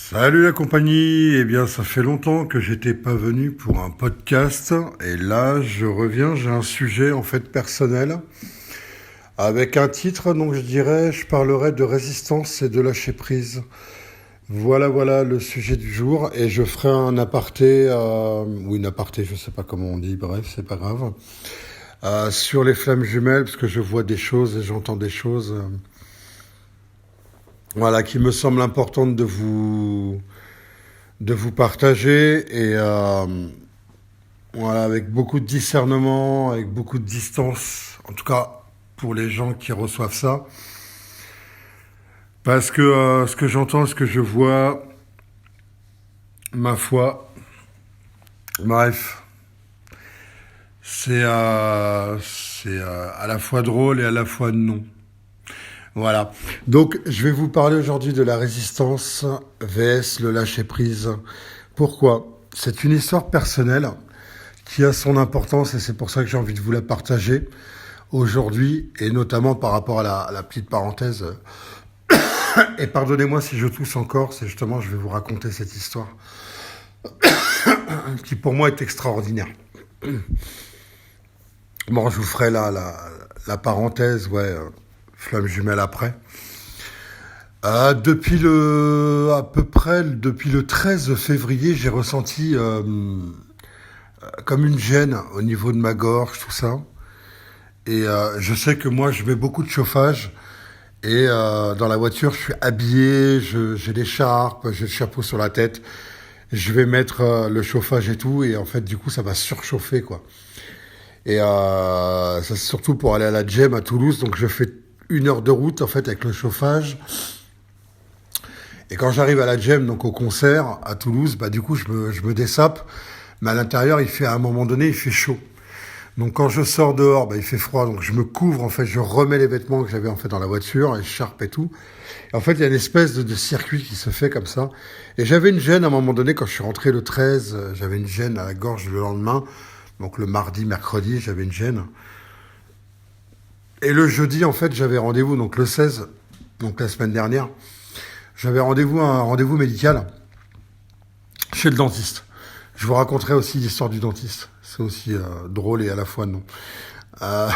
Salut la compagnie, eh bien ça fait longtemps que j'étais pas venu pour un podcast et là je reviens, j'ai un sujet en fait personnel avec un titre donc je parlerai de résistance et de lâcher prise. Voilà le sujet du jour et je ferai un aparté, ou une aparté, je sais pas comment on dit, bref c'est pas grave, sur les flammes jumelles parce que je vois des choses et j'entends des choses. Voilà, qui me semble importante de vous partager et voilà, avec beaucoup de discernement, avec beaucoup de distance, en tout cas pour les gens qui reçoivent ça. Parce que ce que j'entends, ce que je vois, ma foi, bref, c'est à la fois drôle et à la fois non. Voilà. Donc, je vais vous parler aujourd'hui de la résistance vs le lâcher-prise. Pourquoi? C'est une histoire personnelle qui a son importance et c'est pour ça que j'ai envie de vous la partager aujourd'hui et notamment par rapport à la petite parenthèse. Et pardonnez-moi si je tousse encore, c'est justement, je vais vous raconter cette histoire qui pour moi est extraordinaire. Bon, je vous ferai la parenthèse, flamme jumelle après. À peu près, depuis le 13 février, j'ai ressenti comme une gêne au niveau de ma gorge, tout ça. Et je sais que moi, je mets beaucoup de chauffage. Et dans la voiture, je suis habillé, j'ai l'écharpe, j'ai le chapeau sur la tête. Je vais mettre le chauffage et tout. Et en fait, du coup, ça va surchauffer, quoi. Et ça, c'est surtout pour aller à la Gem à Toulouse. Donc, je fais 1 heure de route, en fait, avec le chauffage. Et quand j'arrive à la Gem, donc au concert à Toulouse, du coup, je me dessape. Mais à l'intérieur, à un moment donné, il fait chaud. Donc quand je sors dehors, il fait froid, donc je me couvre, en fait, je remets les vêtements que j'avais en fait dans la voiture, écharpe et tout. Et en fait, il y a une espèce de circuit qui se fait comme ça. Et j'avais une gêne à un moment donné, quand je suis rentré le 13, j'avais une gêne à la gorge le lendemain. Donc le mardi, mercredi, j'avais une gêne. Et le jeudi, en fait, j'avais rendez-vous, donc le 16, donc la semaine dernière, j'avais un rendez-vous médical chez le dentiste. Je vous raconterai aussi l'histoire du dentiste. C'est aussi drôle et à la fois non. Euh,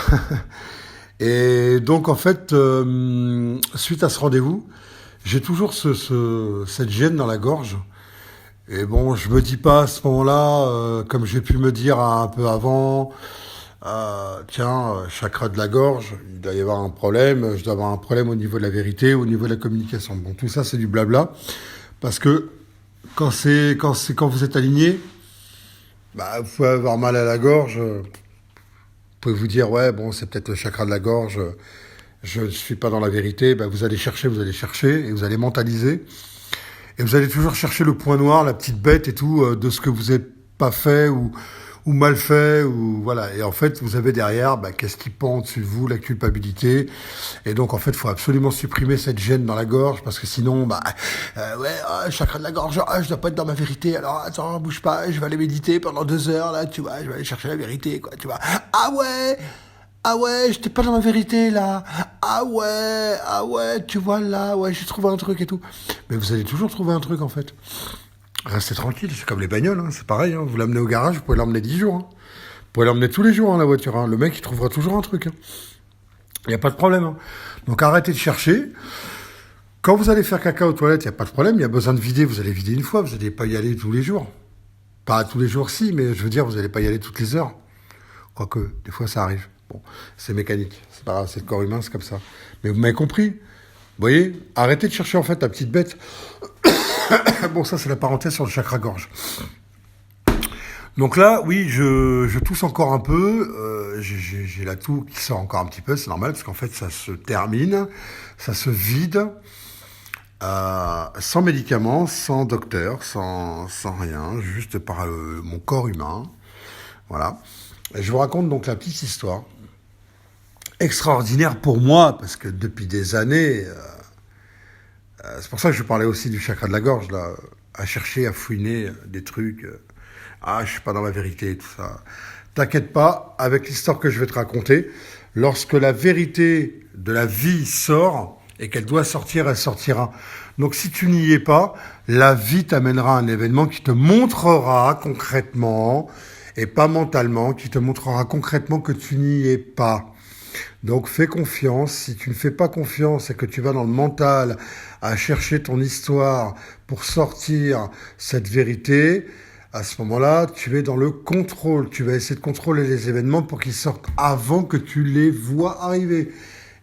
et donc, en fait, suite à ce rendez-vous, j'ai toujours cette gêne dans la gorge. Et bon, je me dis pas à ce moment-là, comme j'ai pu me dire un peu avant, chakra de la gorge, il doit y avoir un problème, je dois avoir un problème au niveau de la vérité, au niveau de la communication. Bon, tout ça, c'est du blabla. Parce que quand vous êtes aligné, vous pouvez avoir mal à la gorge, vous pouvez vous dire, ouais, bon, c'est peut-être le chakra de la gorge, je ne suis pas dans la vérité, vous allez chercher, et vous allez mentaliser, et vous allez toujours chercher le point noir, la petite bête et tout, de ce que vous n'avez pas fait, ou mal fait, ou voilà. Et en fait, vous avez derrière, qu'est-ce qui pend au-dessus de vous, la culpabilité. Et donc, en fait, il faut absolument supprimer cette gêne dans la gorge, parce que sinon, chakra de la gorge, je dois pas être dans ma vérité, alors attends, bouge pas, je vais aller méditer pendant 2 heures, là, tu vois, je vais aller chercher la vérité, quoi, tu vois. Ah ouais, j'étais pas dans ma vérité, là. Ah ouais, tu vois, là, ouais, j'ai trouvé un truc et tout. Mais vous allez toujours trouver un truc, en fait. Restez tranquille, c'est comme les bagnoles, c'est pareil. Vous l'amenez au garage, vous pouvez l'emmener 10 jours. Vous pouvez l'emmener tous les jours, la voiture. Le mec, il trouvera toujours un truc. Il n'y a pas de problème. Donc arrêtez de chercher. Quand vous allez faire caca aux toilettes, il n'y a pas de problème. Il y a besoin de vider, vous allez vider une fois. Vous n'allez pas y aller tous les jours. Pas tous les jours, si, mais je veux dire, vous n'allez pas y aller toutes les heures. Quoique, des fois, ça arrive. Bon, c'est mécanique. C'est pas grave, c'est le corps humain, c'est comme ça. Mais vous m'avez compris. Vous voyez, arrêtez de chercher, en fait, la petite bête. Bon, ça, c'est la parenthèse sur le chakra-gorge. Donc là, oui, je tousse encore un peu. J'ai la toux qui sort encore un petit peu, c'est normal, parce qu'en fait, ça se termine, ça se vide, sans médicaments, sans docteur, sans rien, juste par mon corps humain. Voilà. Et je vous raconte donc la petite histoire. Extraordinaire pour moi, parce que depuis des années... c'est pour ça que je parlais aussi du chakra de la gorge, là, à chercher, à fouiner des trucs. Je suis pas dans la vérité, tout ça. T'inquiète pas, avec l'histoire que je vais te raconter, lorsque la vérité de la vie sort, et qu'elle doit sortir, elle sortira. Donc si tu n'y es pas, la vie t'amènera un événement qui te montrera concrètement, et pas mentalement, qui te montrera concrètement que tu n'y es pas. Donc fais confiance. Si tu ne fais pas confiance et que tu vas dans le mental à chercher ton histoire pour sortir cette vérité, à ce moment-là, tu es dans le contrôle. Tu vas essayer de contrôler les événements pour qu'ils sortent avant que tu les vois arriver.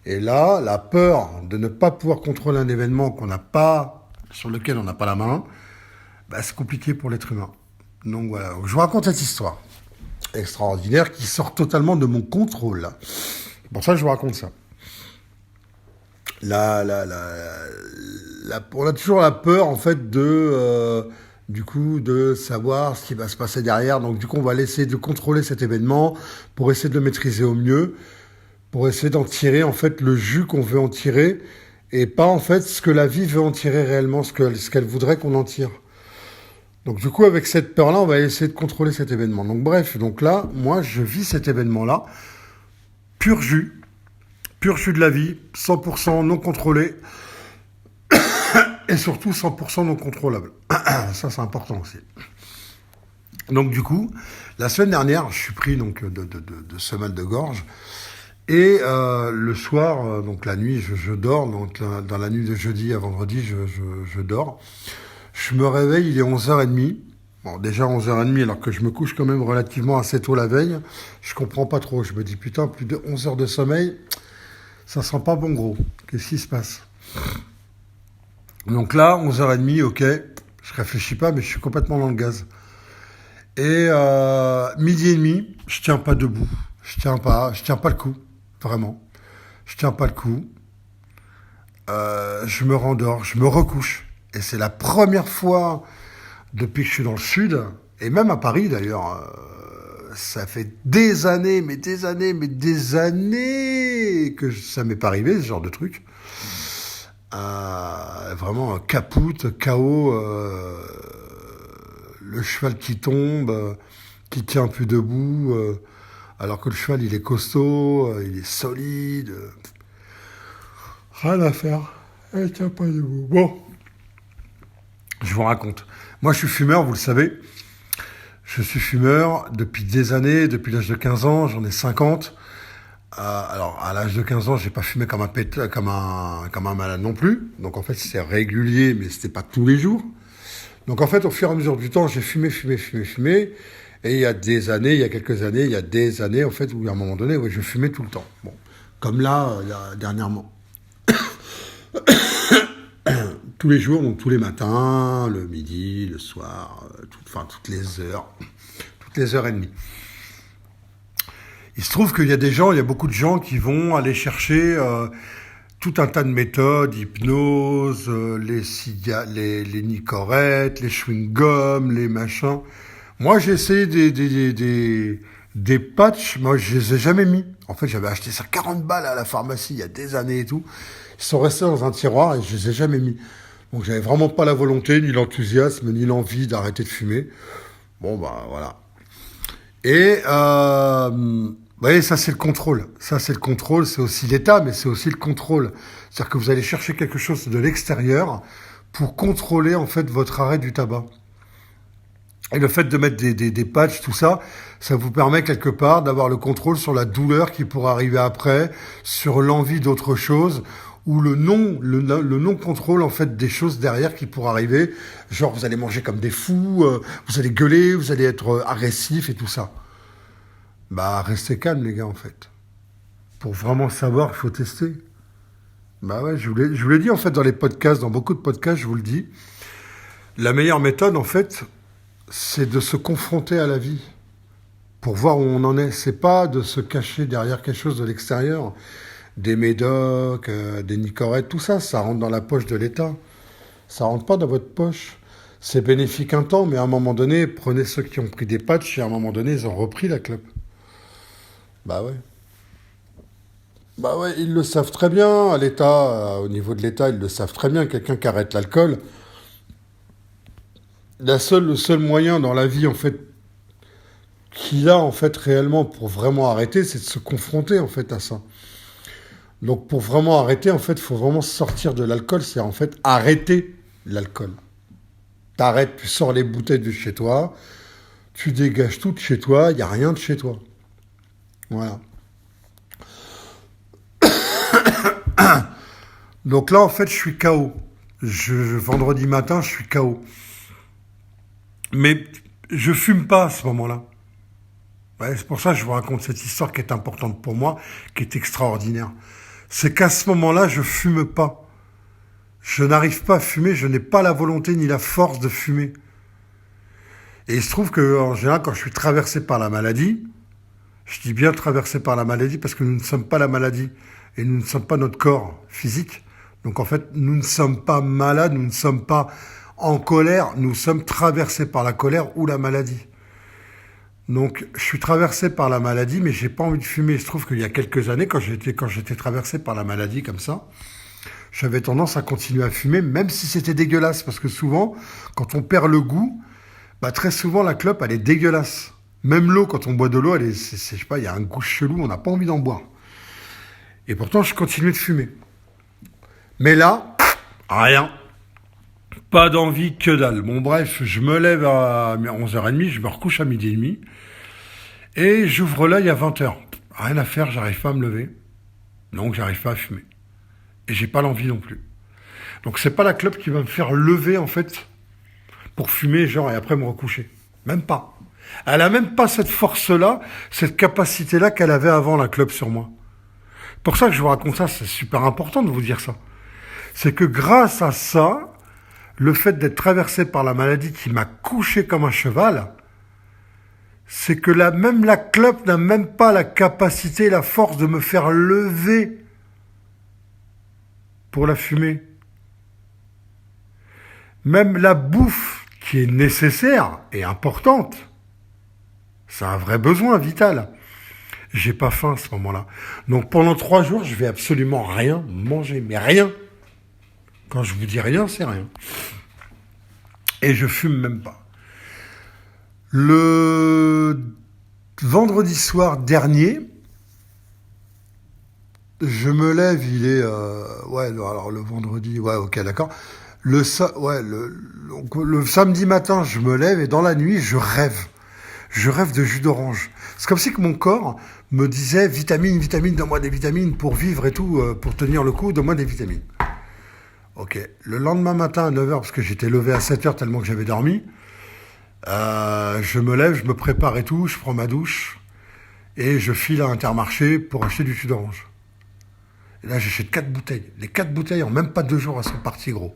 Et là, la peur de ne pas pouvoir contrôler un événement qu'on n'a pas, sur lequel on n'a pas la main, bah, c'est compliqué pour l'être humain. Donc voilà, je vous raconte cette histoire extraordinaire qui sort totalement de mon contrôle. C'est pour ça que je vous raconte ça. On a toujours la peur, en fait, du coup, de savoir ce qui va se passer derrière. Donc, du coup, on va essayer de contrôler cet événement pour essayer de le maîtriser au mieux, pour essayer d'en tirer, en fait, le jus qu'on veut en tirer, et pas, en fait, ce que la vie veut en tirer réellement, ce qu'elle voudrait qu'on en tire. Donc, du coup, avec cette peur-là, on va essayer de contrôler cet événement. Donc, bref, donc là, moi, je vis cet événement-là, pur jus de la vie, 100% non contrôlé, et surtout 100% non contrôlable. Ça, c'est important aussi. Donc, du coup, la semaine dernière, je suis pris donc, de ce mal de gorge, et le soir, donc la nuit, je dors, donc dans la nuit de jeudi à vendredi, je dors. Je me réveille, il est 11h30. Bon, déjà 11h30, alors que je me couche quand même relativement assez tôt la veille. Je comprends pas trop. Je me dis, putain, plus de 11 heures de sommeil, ça sent pas bon gros. Qu'est-ce qui se passe? Donc là, 11h30, ok, je réfléchis pas, mais je suis complètement dans le gaz. Et midi et demi, je tiens pas debout. Je tiens pas le coup, vraiment. Je tiens pas le coup. Je me rendors, je me recouche. Et c'est la première fois depuis que je suis dans le sud, et même à Paris d'ailleurs, ça fait des années que ça m'est pas arrivé, ce genre de truc. Vraiment capoute, chaos, le cheval qui tombe, qui tient plus debout, alors que le cheval il est costaud, il est solide. Rien à faire, il tient pas debout. Bon. Je vous raconte. Moi, je suis fumeur, vous le savez. Je suis fumeur depuis des années, depuis l'âge de 15 ans, j'en ai 50. Alors, à l'âge de 15 ans, j'ai pas fumé comme un malade non plus. Donc, en fait, c'est régulier, mais c'était pas tous les jours. Donc, en fait, au fur et à mesure du temps, j'ai fumé. Et il y a des années, en fait, où à un moment donné, ouais, je fumais tout le temps. Bon. Comme là, dernièrement. Tous les jours, donc tous les matins, le midi, le soir, toutes les heures et demie. Il se trouve qu'il y a beaucoup de gens qui vont aller chercher tout un tas de méthodes, hypnose, les nicorettes, les chewing-gums, les machins. Moi, j'ai essayé des patchs, moi je les ai jamais mis. En fait, j'avais acheté ça 40 balles à la pharmacie il y a des années et tout. Ils sont restés dans un tiroir et je les ai jamais mis. Donc j'avais vraiment pas la volonté, ni l'enthousiasme, ni l'envie d'arrêter de fumer. Bon bah voilà. Et vous voyez, ça c'est le contrôle. Ça c'est le contrôle, c'est aussi l'état, mais c'est aussi le contrôle. C'est-à-dire que vous allez chercher quelque chose de l'extérieur pour contrôler en fait votre arrêt du tabac. Et le fait de mettre des patchs, tout ça, ça vous permet quelque part d'avoir le contrôle sur la douleur qui pourra arriver après, sur l'envie d'autre chose, ou le non-contrôle en fait des choses derrière qui pourraient arriver. Genre vous allez manger comme des fous, vous allez gueuler, vous allez être agressif et tout ça. Bah restez calme les gars en fait. Pour vraiment savoir, il faut tester. Bah ouais, je vous l'ai dit en fait dans les podcasts, dans beaucoup de podcasts, je vous le dis. La meilleure méthode en fait, c'est de se confronter à la vie pour voir où on en est. C'est pas de se cacher derrière quelque chose de l'extérieur. Des médocs, des nicorettes, tout ça, ça rentre dans la poche de l'État. Ça rentre pas dans votre poche. C'est bénéfique un temps, mais à un moment donné, prenez ceux qui ont pris des patchs et à un moment donné, ils ont repris la clope. Bah ouais. Bah ouais, ils le savent très bien, à l'État, au niveau de l'État, ils le savent très bien. Quelqu'un qui arrête l'alcool, le seul moyen dans la vie, en fait, qu'il a, en fait, réellement, pour vraiment arrêter, c'est de se confronter, en fait, à ça. Donc pour vraiment arrêter, en fait, il faut vraiment sortir de l'alcool, c'est en fait arrêter l'alcool. T'arrêtes, tu sors les bouteilles de chez toi, tu dégages tout de chez toi, il n'y a rien de chez toi. Voilà. Donc là, en fait, je suis KO. Vendredi matin, je suis KO. Mais je fume pas à ce moment-là. Ouais, c'est pour ça que je vous raconte cette histoire qui est importante pour moi, qui est extraordinaire. C'est qu'à ce moment-là, je fume pas. Je n'arrive pas à fumer, je n'ai pas la volonté ni la force de fumer. Et il se trouve que, en général, quand je suis traversé par la maladie, je dis bien traversé par la maladie parce que nous ne sommes pas la maladie et nous ne sommes pas notre corps physique. Donc en fait, nous ne sommes pas malades, nous ne sommes pas en colère, nous sommes traversés par la colère ou la maladie. Donc je suis traversé par la maladie, mais j'ai pas envie de fumer. Il se trouve qu'il y a quelques années, quand j'étais traversé par la maladie comme ça, j'avais tendance à continuer à fumer, même si c'était dégueulasse, parce que souvent, quand on perd le goût, bah très souvent la clope elle est dégueulasse. Même l'eau, quand on boit de l'eau, je sais pas, il y a un goût chelou, on n'a pas envie d'en boire. Et pourtant, je continuais de fumer. Mais là, rien. Pas d'envie, que dalle. Bon, bref, je me lève à 11h30, je me recouche à 12h30, et j'ouvre l'œil à 20h. Rien à faire, j'arrive pas à me lever. Donc, j'arrive pas à fumer. Et j'ai pas l'envie non plus. Donc, c'est pas la clope qui va me faire lever, en fait, pour fumer, genre, et après me recoucher. Même pas. Elle a même pas cette force-là, cette capacité-là qu'elle avait avant, la clope, sur moi. Pour ça que je vous raconte ça, c'est super important de vous dire ça. C'est que grâce à ça, le fait d'être traversé par la maladie qui m'a couché comme un cheval, c'est que même la clope n'a même pas la capacité, la force de me faire lever pour la fumer. Même la bouffe qui est nécessaire et importante, c'est un vrai besoin vital. J'ai pas faim à ce moment-là. Donc pendant 3 jours, je vais absolument rien manger, mais rien. Quand je vous dis rien, c'est rien. Et je fume même pas. Le vendredi soir dernier, je me lève, il est... ouais, alors le vendredi, ouais, ok, d'accord. Le samedi matin, je me lève et dans la nuit, je rêve. Je rêve de jus d'orange. C'est comme si que mon corps me disait vitamine, donne-moi des vitamines pour vivre et tout, pour tenir le coup, donne-moi des vitamines. Ok. Le lendemain matin à 9h, parce que j'étais levé à 7h tellement que j'avais dormi, je me lève, je me prépare et tout, je prends ma douche et je file à Intermarché pour acheter du jus d'orange. Et là, j'achète 4 bouteilles. Les 4 bouteilles, en même pas 2 jours, elles sont parties, gros.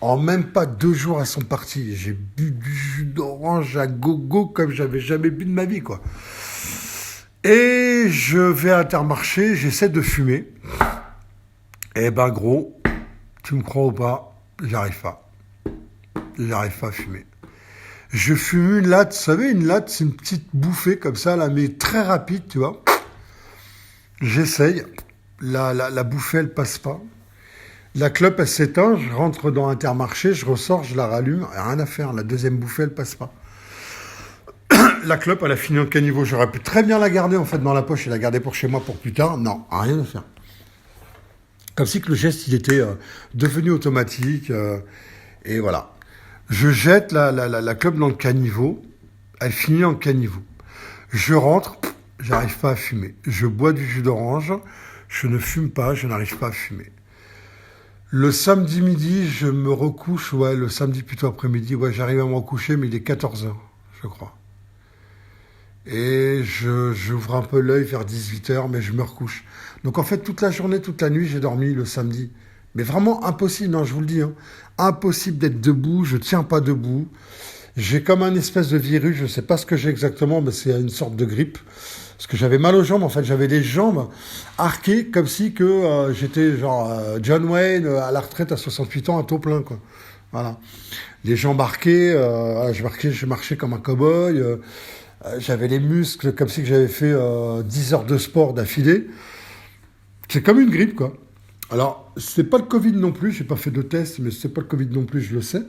En même pas 2 jours, elles sont parties. J'ai bu du jus d'orange à gogo comme j'avais jamais bu de ma vie, quoi. Et je vais à Intermarché, j'essaie de fumer. Et ben, gros, tu me crois ou pas, j'arrive pas. J'arrive pas à fumer. Je fume une latte, vous savez, une latte, c'est une petite bouffée comme ça, là, mais très rapide, tu vois. J'essaye. La bouffée, elle passe pas. La clope, elle s'éteint, je rentre dans Intermarché, je ressors, je la rallume, rien à faire. La deuxième bouffée, elle passe pas. La clope, elle a fini en caniveau. J'aurais pu très bien la garder, en fait, dans la poche et la garder pour chez moi pour plus tard. Non, rien à faire. Comme si que le geste, il était devenu automatique. Et voilà. Je jette la clope dans le caniveau. Elle finit en caniveau. Je rentre, j'arrive pas à fumer. Je bois du jus d'orange. Je ne fume pas, je n'arrive pas à fumer. Le samedi midi, je me recouche. Ouais, le samedi plutôt après-midi. Ouais, j'arrive à me recoucher, mais il est 14h, je crois. Et j'ouvre un peu l'œil vers 18h, mais je me recouche. Donc en fait, toute la journée, toute la nuit, j'ai dormi le samedi. Mais vraiment impossible, non, je vous le dis. Hein. Impossible d'être debout, je tiens pas debout. J'ai comme un espèce de virus, je sais pas ce que j'ai exactement, mais c'est une sorte de grippe. Parce que j'avais mal aux jambes, en fait, j'avais les jambes arquées comme si que j'étais genre John Wayne à la retraite à 68 ans à taux plein, quoi. Voilà. Les jambes arquées, je marchais comme un cow-boy. J'avais les muscles comme si que j'avais fait 10 heures de sport d'affilée. C'est comme une grippe, quoi. Alors, c'est pas le Covid non plus, j'ai pas fait de test, mais c'est pas le Covid non plus, je le sais.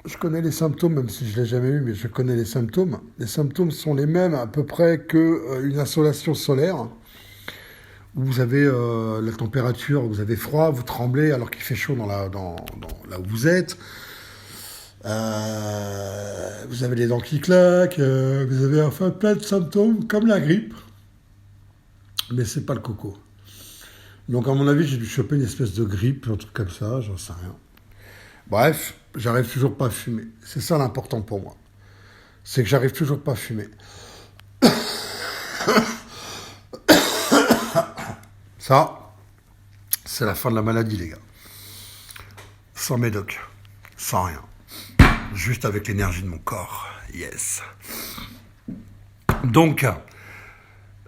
Je connais les symptômes, même si je ne l'ai jamais eu, mais je connais les symptômes. Les symptômes sont les mêmes à peu près qu'une insolation solaire où vous avez la température, où vous avez froid, vous tremblez alors qu'il fait chaud là où vous êtes. Vous avez les dents qui claquent, vous avez enfin plein de symptômes comme la grippe, mais c'est pas le coco. Donc à mon avis, j'ai dû choper une espèce de grippe, un truc comme ça, j'en sais rien. Bref, j'arrive toujours pas à fumer. C'est ça l'important pour moi. C'est que j'arrive toujours pas à fumer. Ça, c'est la fin de la maladie, les gars. Sans médoc, sans rien. Juste avec l'énergie de mon corps. Yes. Donc,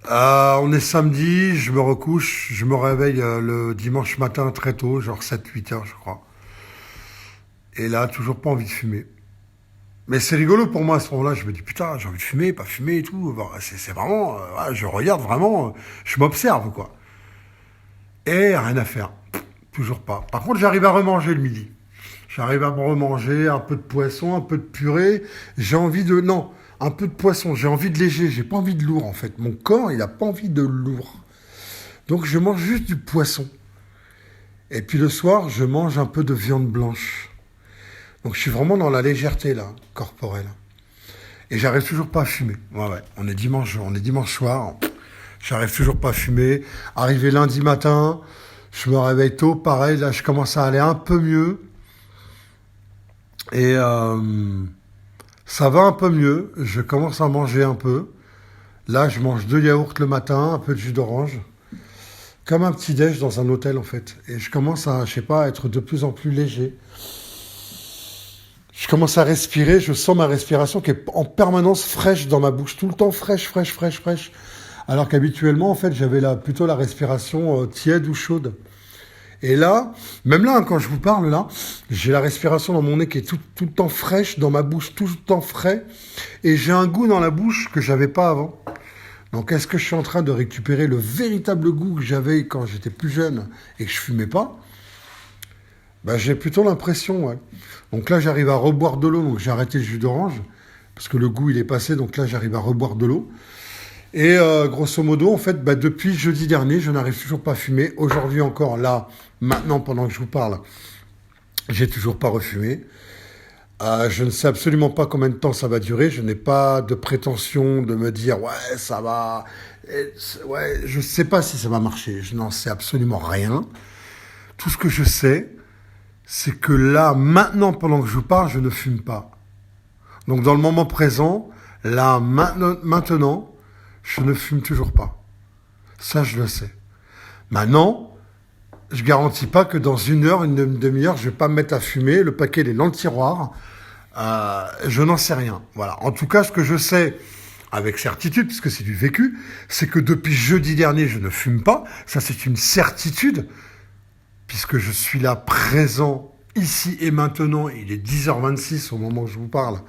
on est samedi, je me recouche, je me réveille le dimanche matin très tôt, genre 7-8 heures, je crois. Et là, toujours pas envie de fumer. Mais c'est rigolo pour moi à ce moment-là, je me dis putain, j'ai envie de fumer, pas fumer et tout. Bon, c'est vraiment, je regarde vraiment, je m'observe quoi. Et rien à faire, toujours pas. Par contre, j'arrive à remanger le midi. J'arrive à me remanger un peu de poisson, un peu de purée. J'ai envie de, non, un peu de poisson. J'ai envie de léger, j'ai pas envie de lourd en fait. Mon corps, il a pas envie de lourd. Donc je mange juste du poisson. Et puis le soir, je mange un peu de viande blanche. Donc je suis vraiment dans la légèreté là, corporelle. Et j'arrive toujours pas à fumer. Ouais. On est dimanche soir. J'arrive toujours pas à fumer. Arrivé lundi matin, je me réveille tôt. Pareil, là je commence à aller un peu mieux. Et ça va un peu mieux. Je commence à manger un peu. Là, je mange 2 yaourts le matin, un peu de jus d'orange. Comme un petit déj dans un hôtel en fait. Et je commence à, je sais pas, être de plus en plus léger. Je commence à respirer, je sens ma respiration qui est en permanence fraîche dans ma bouche, tout le temps fraîche. Alors qu'habituellement, en fait, j'avais plutôt la respiration tiède ou chaude. Et là, même là, quand je vous parle, là, j'ai la respiration dans mon nez qui est tout le temps fraîche, dans ma bouche tout le temps frais, et j'ai un goût dans la bouche que j'avais pas avant. Donc, est-ce que je suis en train de récupérer le véritable goût que j'avais quand j'étais plus jeune et que je fumais pas ? Ben, j'ai plutôt l'impression, ouais. Donc là, j'arrive à reboire de l'eau, donc j'ai arrêté le jus d'orange, parce que le goût, il est passé, donc là, j'arrive à reboire de l'eau. Et grosso modo, en fait, depuis jeudi dernier, je n'arrive toujours pas à fumer. Aujourd'hui encore, là, maintenant, pendant que je vous parle, j'ai toujours pas refumé. Je ne sais absolument pas combien de temps ça va durer. Je n'ai pas de prétention de me dire, ouais, ça va... Ouais, je ne sais pas si ça va marcher. Je n'en sais absolument rien. Tout ce que je sais, c'est que là, maintenant, pendant que je vous parle, je ne fume pas. Donc, dans le moment présent, là, maintenant, je ne fume toujours pas. Ça, je le sais. Maintenant, je garantis pas que dans 1 heure, une demi-heure, je vais pas me mettre à fumer. Le paquet, il est dans le tiroir. Je n'en sais rien. Voilà. En tout cas, ce que je sais avec certitude, puisque c'est du vécu, c'est que depuis jeudi dernier, je ne fume pas. Ça, c'est une certitude, puisque je suis là présent, ici et maintenant. Il est 10h26 au moment où je vous parle.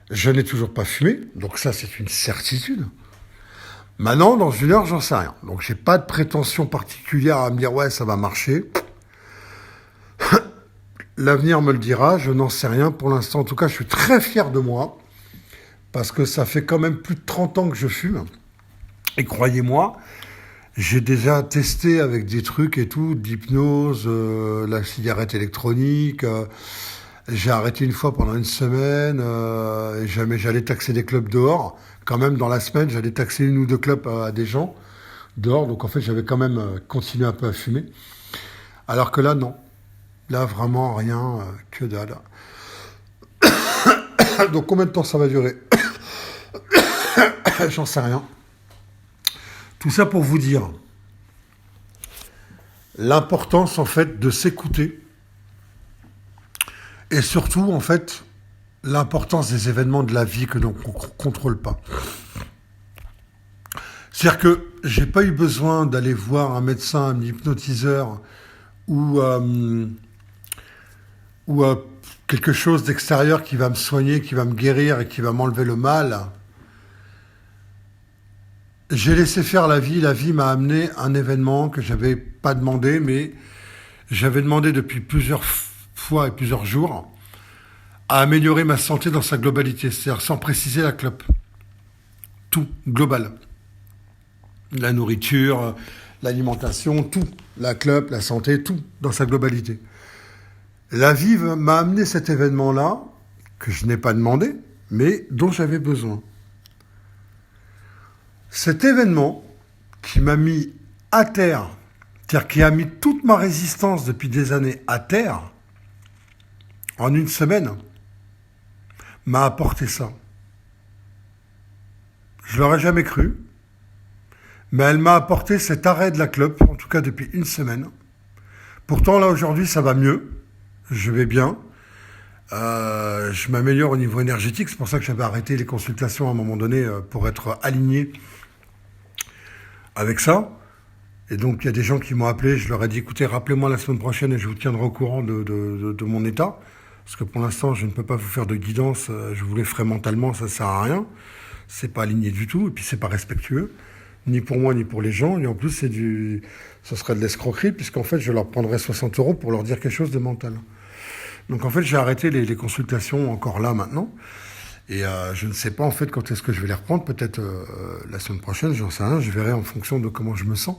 Je n'ai toujours pas fumé. Donc ça, c'est une certitude. Maintenant, dans 1 heure, j'en sais rien. Donc, j'ai pas de prétention particulière à me dire, ouais, ça va marcher. L'avenir me le dira, je n'en sais rien pour l'instant. En tout cas, je suis très fier de moi, parce que ça fait quand même plus de 30 ans que je fume. Et croyez-moi, j'ai déjà testé avec des trucs et tout, d'hypnose, la cigarette électronique. J'ai arrêté une fois pendant 1 semaine. Et jamais j'allais taxer des clubs dehors. Quand même, dans la semaine, j'allais taxer 1 ou 2 clubs à des gens dehors. Donc, en fait, j'avais quand même continué un peu à fumer. Alors que là, non. Là, vraiment, rien, que dalle. Donc, combien de temps ça va durer? J'en sais rien. Tout ça pour vous dire l'importance, en fait, de s'écouter. Et surtout, en fait, l'importance des événements de la vie que l'on ne contrôle pas. C'est-à-dire que j'ai pas eu besoin d'aller voir un médecin, un hypnotiseur ou quelque chose d'extérieur qui va me soigner, qui va me guérir et qui va m'enlever le mal. J'ai laissé faire la vie. La vie m'a amené un événement que j'avais pas demandé, mais j'avais demandé depuis plusieurs fois et plusieurs jours à améliorer ma santé dans sa globalité, c'est-à-dire sans préciser la clope. Tout, global. La nourriture, l'alimentation, tout, la clope, la santé, tout, dans sa globalité. La vie m'a amené cet événement-là, que je n'ai pas demandé, mais dont j'avais besoin. Cet événement qui m'a mis à terre, c'est-à-dire qui a mis toute ma résistance depuis des années à terre, en une semaine, m'a apporté ça. Je l'aurais jamais cru, mais elle m'a apporté cet arrêt de la clope, en tout cas depuis une semaine. Pourtant, là, aujourd'hui, ça va mieux. Je vais bien. Je m'améliore au niveau énergétique. C'est pour ça que j'avais arrêté les consultations à un moment donné pour être aligné avec ça. Et donc, il y a des gens qui m'ont appelé. Je leur ai dit, écoutez, rappelez-moi la semaine prochaine et je vous tiendrai au courant de mon état. Parce que pour l'instant, je ne peux pas vous faire de guidance. Je vous les ferai mentalement, ça ne sert à rien. C'est pas aligné du tout. Et puis, c'est pas respectueux. Ni pour moi, ni pour les gens. Et en plus, ce serait de l'escroquerie, puisqu'en fait, je leur prendrais 60 € pour leur dire quelque chose de mental. Donc, en fait, j'ai arrêté les consultations encore là, maintenant. Et je ne sais pas, en fait, quand est-ce que je vais les reprendre. Peut-être la semaine prochaine, j'en sais rien. Je verrai en fonction de comment je me sens.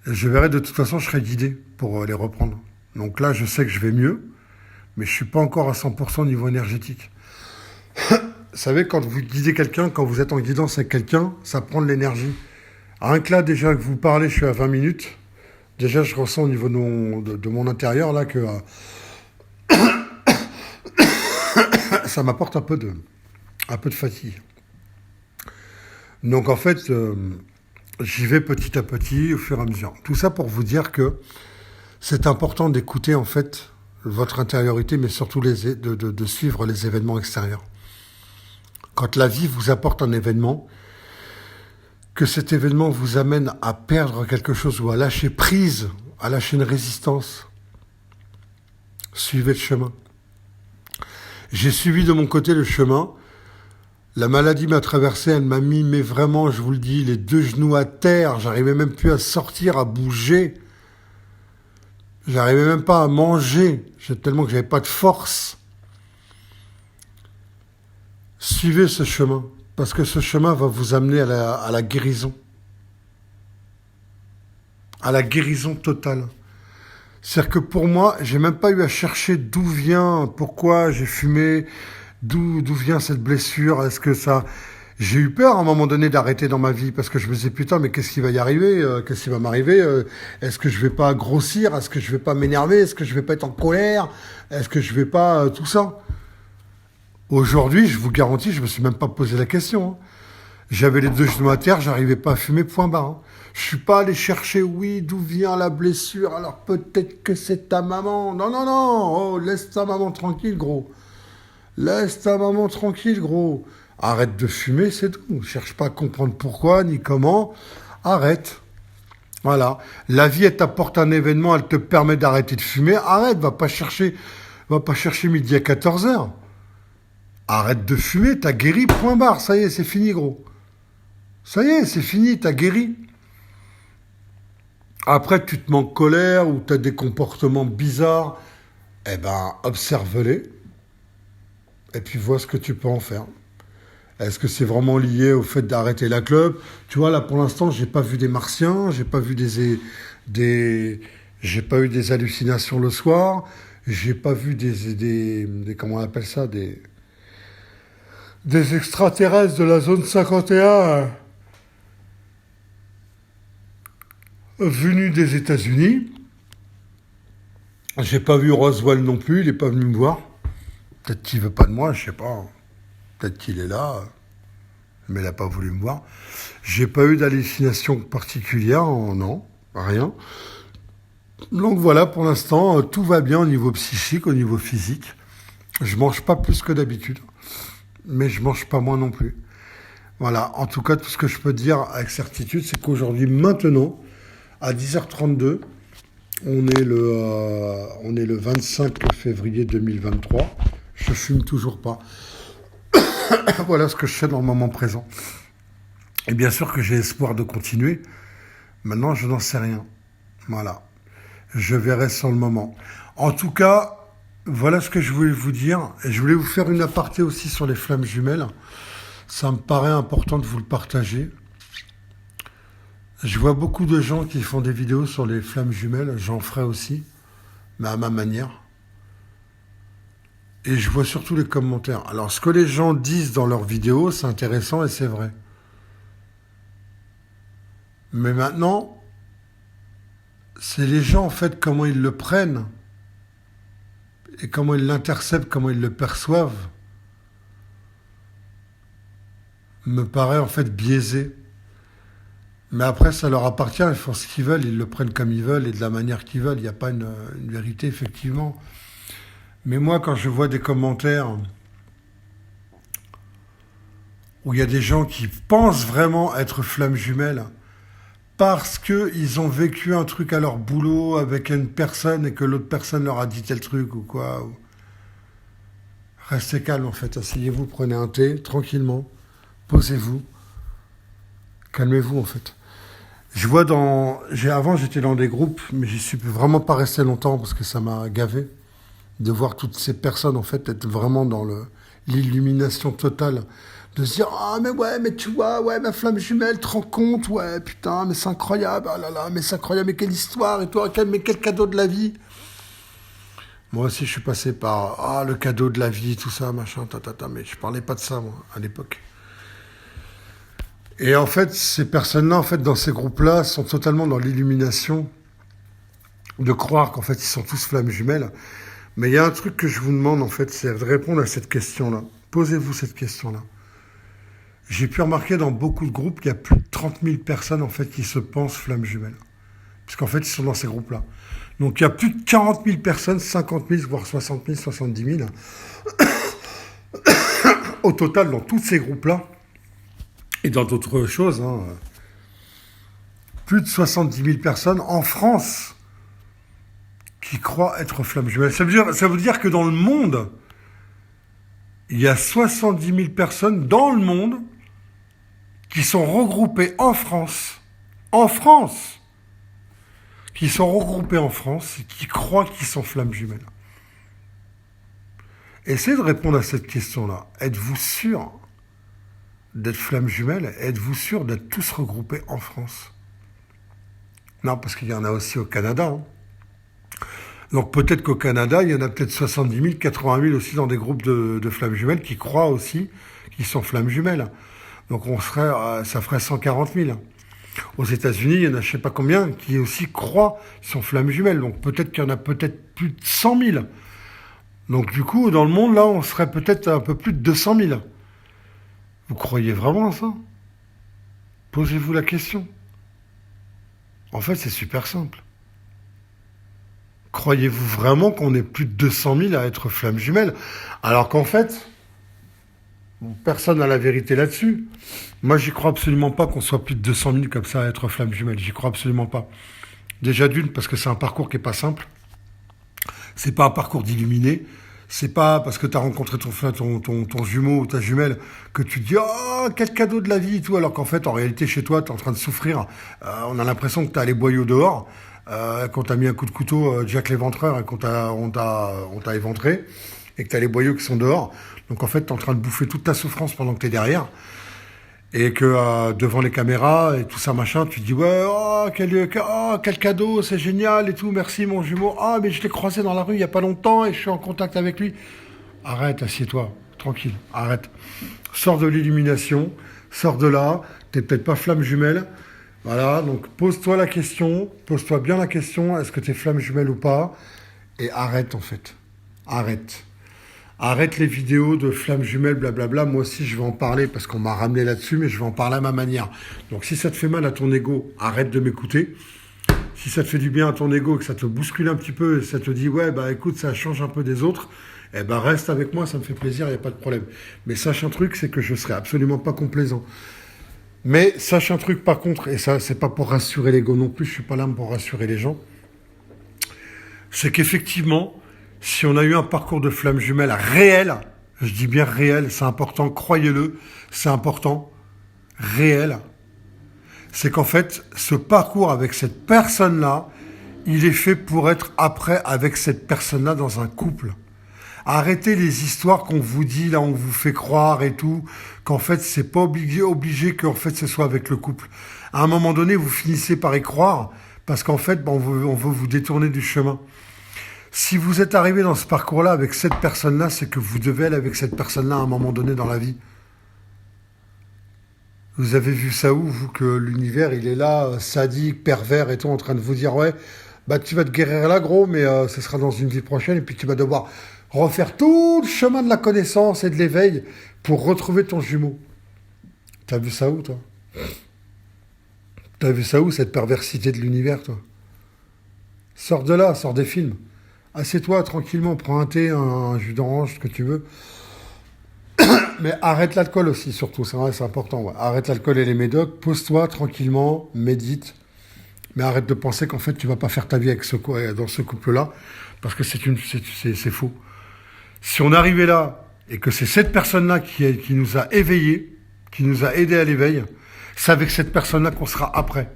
Je verrai, de toute façon, je serai guidé pour les reprendre. Donc là, je sais que je vais mieux, mais je suis pas encore à 100% au niveau énergétique. Vous savez, quand vous guidez quelqu'un, quand vous êtes en guidance avec quelqu'un, ça prend de l'énergie. Rien que là, déjà que vous parlez, je suis à 20 minutes. Déjà, je ressens au niveau de mon intérieur, là, que ça m'apporte un peu de fatigue. Donc, en fait, j'y vais petit à petit, au fur et à mesure. Tout ça pour vous dire que c'est important d'écouter, en fait, votre intériorité, mais surtout de suivre les événements extérieurs. Quand la vie vous apporte un événement, que cet événement vous amène à perdre quelque chose ou à lâcher prise, à lâcher une résistance, suivez le chemin. J'ai suivi de mon côté le chemin. La maladie m'a traversé, elle m'a mis, mais vraiment, je vous le dis, les deux genoux à terre. J'arrivais même plus à sortir, à bouger. J'arrivais même pas à manger, tellement que j'avais pas de force. Suivez ce chemin, parce que ce chemin va vous amener à la guérison. À la guérison totale. C'est-à-dire que pour moi, j'ai même pas eu à chercher d'où vient, pourquoi j'ai fumé, d'où vient cette blessure, est-ce que ça... J'ai eu peur à un moment donné d'arrêter dans ma vie, parce que je me disais, putain, mais qu'est-ce qui va y arriver, qu'est-ce qui va m'arriver, est-ce que je vais pas grossir, est-ce que je vais pas m'énerver, est-ce que je vais pas être en colère, est-ce que je vais pas... tout ça. Aujourd'hui, je vous garantis, je me suis même pas posé la question. Hein. J'avais les deux genoux à terre, j'arrivais pas à fumer, point barre. Hein. Je suis pas allé chercher, oui, d'où vient la blessure, alors peut-être que c'est ta maman. Non, non, non, oh, laisse ta maman tranquille, gros. Laisse ta maman tranquille, gros. Arrête de fumer, c'est tout. Cherche pas à comprendre pourquoi, ni comment. Arrête. Voilà. La vie, elle t'apporte un événement, elle te permet d'arrêter de fumer. Arrête, va pas chercher midi à 14h. Arrête de fumer, t'as guéri, point barre, ça y est, c'est fini, gros. Ça y est, c'est fini, t'as guéri. Après, tu te mets en colère ou t'as des comportements bizarres, eh ben, observe-les. Et puis, vois ce que tu peux en faire. Est-ce que c'est vraiment lié au fait d'arrêter la clope? Tu vois, là, pour l'instant, j'ai pas vu des martiens, j'ai pas vu j'ai pas eu des hallucinations le soir, j'ai pas vu des comment on appelle ça, des extraterrestres de la zone 51 venus des États-Unis. J'ai pas vu Roswell non plus, il est pas venu me voir. Peut-être qu'il veut pas de moi, je sais pas. Peut-être qu'il est là, mais il a pas voulu me voir. J'ai pas eu d'hallucination particulière, non, rien. Donc voilà, pour l'instant, tout va bien au niveau psychique, au niveau physique. Je mange pas plus que d'habitude. Mais je mange pas moins non plus. Voilà, en tout cas, tout ce que je peux dire avec certitude, c'est qu'aujourd'hui, maintenant, à 10h32, on est le 25 février 2023. Je fume toujours pas. Voilà ce que je fais dans le moment présent. Et bien sûr que j'ai espoir de continuer. Maintenant, je n'en sais rien. Voilà. Je verrai sur le moment. En tout cas, voilà ce que je voulais vous dire. Et je voulais vous faire une aparté aussi sur les flammes jumelles. Ça me paraît important de vous le partager. Je vois beaucoup de gens qui font des vidéos sur les flammes jumelles, j'en ferai aussi, mais à ma manière. Et je vois surtout les commentaires. Alors, ce que les gens disent dans leurs vidéos, c'est intéressant et c'est vrai. Mais maintenant, c'est les gens, en fait, comment ils le prennent et comment ils l'interceptent, comment ils le perçoivent, me paraît en fait biaisé. Mais après, ça leur appartient, ils font ce qu'ils veulent, ils le prennent comme ils veulent et de la manière qu'ils veulent. Il n'y a pas une vérité, effectivement. Mais moi, quand je vois des commentaires où il y a des gens qui pensent vraiment être flammes jumelles parce qu'ils ont vécu un truc à leur boulot avec une personne et que l'autre personne leur a dit tel truc ou quoi. Restez calme en fait, asseyez-vous, prenez un thé, tranquillement, posez-vous, calmez-vous en fait. Je vois avant j'étais dans des groupes, mais j'y suis vraiment pas resté longtemps parce que ça m'a gavé de voir toutes ces personnes en fait être vraiment dans l'illumination totale. De se dire, ah mais ouais, mais tu vois, ouais, ma flamme jumelle, te rends compte, ouais, putain, mais c'est incroyable, ah là là, mais c'est incroyable, mais quelle histoire, et toi, mais quel cadeau de la vie. Moi aussi, je suis passé par, le cadeau de la vie, tout ça, machin, mais je parlais pas de ça, moi, à l'époque. Et en fait, ces personnes-là, en fait, dans ces groupes-là, sont totalement dans l'illumination de croire qu'en fait, ils sont tous flammes jumelles. Mais il y a un truc que je vous demande, en fait, c'est de répondre à cette question-là. Posez-vous cette question-là. J'ai pu remarquer dans beaucoup de groupes qu'il y a plus de 30 000 personnes, en fait, qui se pensent flammes jumelles. Parce qu'en fait, ils sont dans ces groupes-là. Donc, il y a plus de 40 000 personnes, 50 000, voire 60 000, 70 000, au total, dans tous ces groupes-là, et dans d'autres choses, plus de 70 000 personnes en France qui croient être flammes jumelles. Ça veut dire que dans le monde, il y a 70 000 personnes dans le monde qui sont regroupées en France, qui sont regroupées en France et qui croient qu'ils sont flammes jumelles. Essayez de répondre à cette question-là. Êtes-vous sûr d'être flammes jumelles? Êtes-vous sûr d'être tous regroupés en France? Non, parce qu'il y en a aussi au Canada. Donc peut-être qu'au Canada, il y en a peut-être 70 000, 80 000 aussi dans des groupes de flammes jumelles qui croient aussi qu'ils sont flammes jumelles. Donc ça ferait 140 000. Aux États-Unis, il y en a je ne sais pas combien qui aussi croient qu'ils sont flammes jumelles. Donc peut-être qu'il y en a peut-être plus de 100 000. Donc du coup, dans le monde, là, on serait peut-être un peu plus de 200 000. Vous croyez vraiment à ça? Posez-vous la question. En fait, c'est super simple. Croyez-vous vraiment qu'on est plus de 200 000 à être flammes jumelles? Alors qu'en fait, personne n'a la vérité là-dessus. Moi, j'y crois absolument pas qu'on soit plus de 200 000 comme ça à être flammes jumelles. J'y crois absolument pas. Déjà d'une, parce que c'est un parcours qui est pas simple. C'est pas un parcours d'illuminé. C'est pas parce que tu as rencontré ton jumeau ou ta jumelle que tu te dis oh quel cadeau de la vie et tout, alors qu'en fait en réalité chez toi tu es en train de souffrir. On a l'impression que tu as les boyaux dehors, qu'on t'a mis un coup de couteau Jack l'Éventreur et on t'a éventré et que tu as les boyaux qui sont dehors. Donc en fait tu es en train de bouffer toute ta souffrance pendant que tu es derrière. Et que devant les caméras et tout ça machin, tu te dis ouais quel cadeau, c'est génial et tout, merci mon jumeau. Ah mais je l'ai croisé dans la rue il y a pas longtemps et je suis en contact avec lui. Arrête, assieds-toi, tranquille, arrête. Sors de l'illumination, sors de là, t'es peut-être pas flamme jumelle. Voilà, donc pose-toi bien la question, est-ce que t'es flamme jumelle ou pas? Et arrête en fait, arrête. Arrête les vidéos de flammes jumelles, blablabla. Moi aussi, je vais en parler parce qu'on m'a ramené là-dessus, mais je vais en parler à ma manière. Donc, si ça te fait mal à ton ego, arrête de m'écouter. Si ça te fait du bien à ton ego, que ça te bouscule un petit peu, et ça te dit, ouais, bah écoute, ça change un peu des autres, eh ben reste avec moi, ça me fait plaisir, il n'y a pas de problème. Mais sache un truc, c'est que je serai absolument pas complaisant. Mais sache un truc, par contre, et ça, c'est pas pour rassurer l'ego non plus, je suis pas là pour rassurer les gens, c'est qu'effectivement, si on a eu un parcours de flammes jumelles réel, je dis bien réel, c'est important, croyez-le, c'est important, réel, c'est qu'en fait, ce parcours avec cette personne-là, il est fait pour être après avec cette personne-là dans un couple. Arrêtez les histoires qu'on vous dit, là, on vous fait croire et tout, qu'en fait, c'est pas obligé qu'en fait, ce soit avec le couple. À un moment donné, vous finissez par y croire, parce qu'en fait, on veut vous détourner du chemin. Si vous êtes arrivé dans ce parcours-là avec cette personne-là, c'est que vous devez aller avec cette personne-là à un moment donné dans la vie. Vous avez vu ça où, vous, que l'univers, il est là, sadique, pervers et tout, en train de vous dire, ouais, bah tu vas te guérir là, gros, mais ce sera dans une vie prochaine, et puis tu vas devoir refaire tout le chemin de la connaissance et de l'éveil pour retrouver ton jumeau. T'as vu ça où, toi? T'as vu ça où, cette perversité de l'univers, toi? Sors de là, sors des films. Assieds-toi tranquillement, prends un thé, un jus d'orange, ce que tu veux. Mais arrête l'alcool aussi, surtout, c'est vrai, c'est important. Ouais. Arrête l'alcool et les médocs, pose-toi tranquillement, médite. Mais arrête de penser qu'en fait, tu vas pas faire ta vie avec dans ce couple-là, parce que c'est faux. Si on arrivait là, et que c'est cette personne-là qui nous a éveillés, qui nous a aidés à l'éveil, c'est avec cette personne-là qu'on sera après.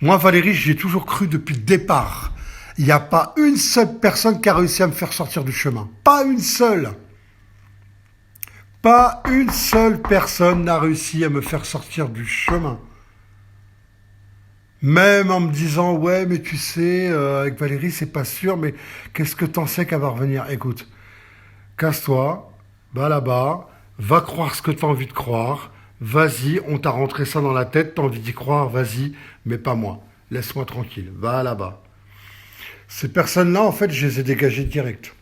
Moi, Valérie, j'y ai toujours cru depuis le départ. Il n'y a pas une seule personne qui a réussi à me faire sortir du chemin. Pas une seule. Pas une seule personne n'a réussi à me faire sortir du chemin. Même en me disant, ouais, mais tu sais, avec Valérie, c'est pas sûr, mais qu'est-ce que t'en sais qu'elle va revenir? Écoute, casse-toi, va là-bas, va croire ce que t'as envie de croire, vas-y, on t'a rentré ça dans la tête, t'as envie d'y croire, vas-y, mais pas moi. Laisse-moi tranquille, va là-bas. Ces personnes-là, en fait, je les ai dégagées direct.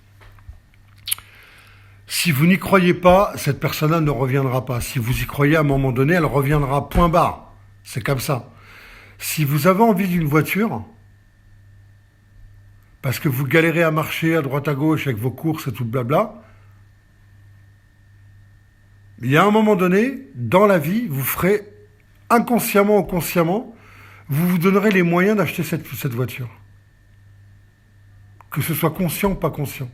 Si vous n'y croyez pas, cette personne-là ne reviendra pas. Si vous y croyez, à un moment donné, elle reviendra, point barre. C'est comme ça. Si vous avez envie d'une voiture, parce que vous galérez à marcher à droite à gauche avec vos courses et tout le blabla, il y a un moment donné, dans la vie, vous ferez, inconsciemment ou consciemment, vous vous donnerez les moyens d'acheter cette voiture. Que ce soit conscient ou pas conscient.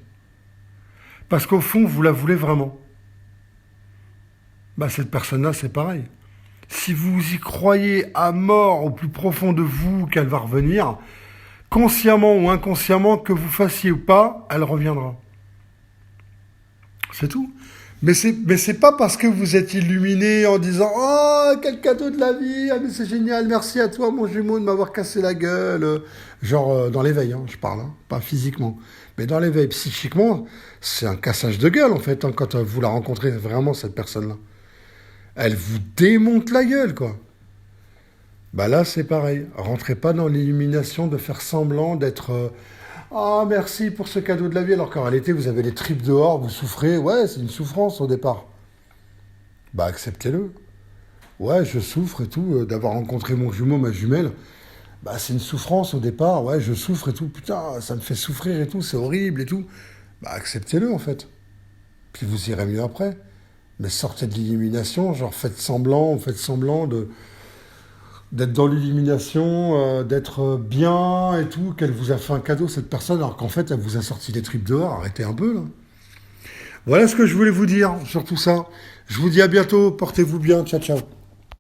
Parce qu'au fond, vous la voulez vraiment. Bah, cette personne-là, c'est pareil. Si vous y croyez à mort au plus profond de vous qu'elle va revenir, consciemment ou inconsciemment, que vous fassiez ou pas, elle reviendra. C'est tout. Mais c'est pas parce que vous êtes illuminé en disant «Oh, quel cadeau de la vie, ah, mais c'est génial, merci à toi mon jumeau de m'avoir cassé la gueule». Genre dans l'éveil, hein, je parle, hein, pas physiquement. Mais dans l'éveil, psychiquement, c'est un cassage de gueule en fait, hein, quand vous la rencontrez vraiment, cette personne-là. Elle vous démonte la gueule, quoi. Bah là, c'est pareil. Rentrez pas dans l'illumination de faire semblant d'être ah, merci pour ce cadeau de la vie, alors qu'en réalité, vous avez les tripes dehors, vous souffrez. Ouais, c'est une souffrance au départ. Bah, acceptez-le. Ouais, je souffre et tout, d'avoir rencontré mon jumeau, ma jumelle. Bah, c'est une souffrance au départ. Ouais, je souffre et tout. Putain, ça me fait souffrir et tout, c'est horrible et tout. Bah, acceptez-le, en fait. Puis vous irez mieux après. Mais sortez de l'illumination, genre faites semblant d'être dans l'illumination, d'être bien et tout, qu'elle vous a fait un cadeau, cette personne, alors qu'en fait, elle vous a sorti des tripes dehors. Arrêtez un peu, là. Voilà ce que je voulais vous dire sur tout ça. Je vous dis à bientôt, portez-vous bien, ciao, ciao.